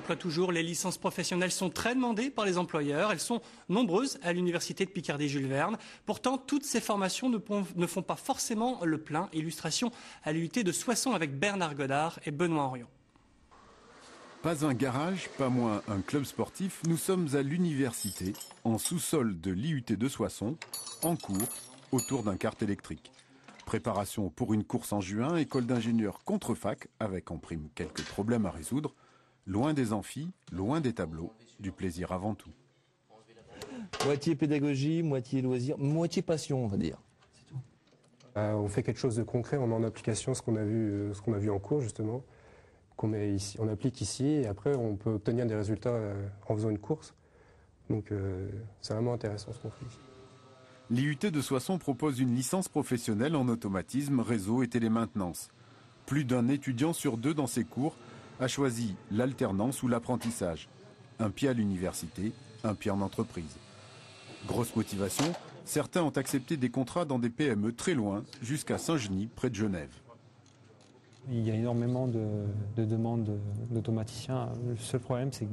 Quoi toujours, les licences professionnelles sont très demandées par les employeurs. Elles sont nombreuses à l'université de Picardie-Jules Verne. Pourtant, toutes ces formations ne font pas forcément le plein. Illustration à l'UT de Soissons avec Bernard Godard et Benoît Henrion. Pas un garage, pas moins un club sportif. Nous sommes à l'université, en sous-sol de l'IUT de Soissons, en cours, autour d'un kart électrique. Préparation pour une course en juin, école d'ingénieurs contre fac, avec en prime quelques problèmes à résoudre. Loin des amphis, loin des tableaux, du plaisir avant tout. Moitié pédagogie, moitié loisir, moitié passion, on va dire. On fait quelque chose de concret, on met en application ce qu'on a vu en cours justement, on applique ici et après on peut obtenir des résultats en faisant une course. Donc c'est vraiment intéressant ce qu'on fait ici. L'IUT de Soissons propose une licence professionnelle en automatisme, réseau et télémaintenance. Plus d'un étudiant sur deux dans ses cours a choisi l'alternance ou l'apprentissage. Un pied à l'université, un pied en entreprise. Grosse motivation, certains ont accepté des contrats dans des PME très loin, jusqu'à Saint-Genis, près de Genève. Il y a énormément de demandes d'automaticiens. Le seul problème, c'est que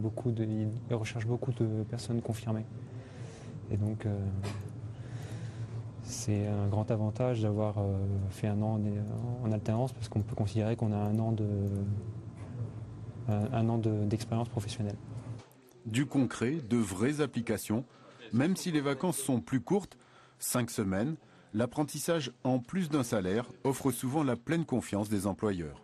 ils recherchent beaucoup de personnes confirmées. Et donc, c'est un grand avantage d'avoir fait un an en alternance, parce qu'on peut considérer qu'on a un an d'expérience professionnelle. Du concret, de vraies applications, même si les vacances sont plus courtes, 5 semaines, l'apprentissage en plus d'un salaire offre souvent la pleine confiance des employeurs.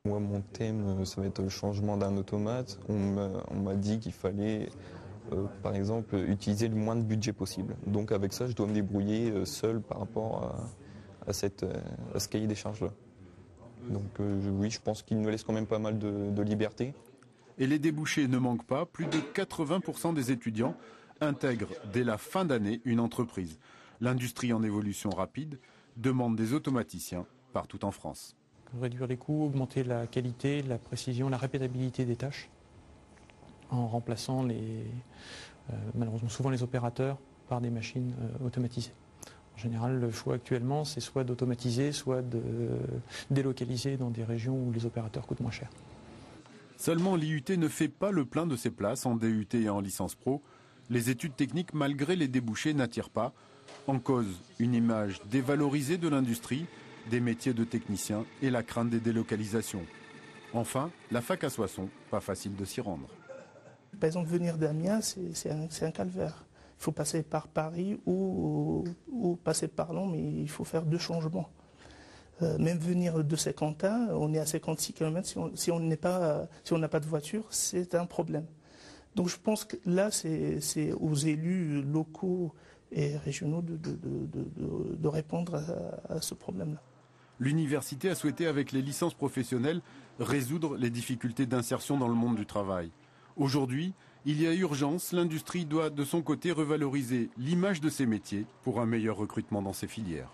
Moi, mon thème, ça va être le changement d'un automate. On m'a dit qu'il fallait, par exemple, utiliser le moins de budget possible. Donc avec ça, je dois me débrouiller seul par rapport à ce cahier des charges-là. Donc oui, je pense qu'il nous laisse quand même pas mal de liberté. Et les débouchés ne manquent pas. Plus de 80% des étudiants intègrent dès la fin d'année une entreprise. L'industrie en évolution rapide demande des automaticiens partout en France. Réduire les coûts, augmenter la qualité, la précision, la répétabilité des tâches, en remplaçant malheureusement souvent les opérateurs par des machines automatisées. En général, le choix actuellement, c'est soit d'automatiser, soit de délocaliser dans des régions où les opérateurs coûtent moins cher. Seulement, l'IUT ne fait pas le plein de ses places en DUT et en licence pro. Les études techniques, malgré les débouchés, n'attirent pas. En cause, une image dévalorisée de l'industrie, des métiers de techniciens et la crainte des délocalisations. Enfin, la fac à Soissons, pas facile de s'y rendre. Par exemple, venir d'Amiens, c'est un calvaire. Il faut passer par Paris ou passer par Lyon, mais il faut faire 2 changements. Même venir de Saint-Quentin, on est à 56 km, si on n'a pas de voiture, c'est un problème. Donc je pense que là, c'est aux élus locaux et régionaux de répondre à ce problème-là. L'université a souhaité, avec les licences professionnelles, résoudre les difficultés d'insertion dans le monde du travail. Aujourd'hui, il y a urgence, l'industrie doit de son côté revaloriser l'image de ses métiers pour un meilleur recrutement dans ses filières.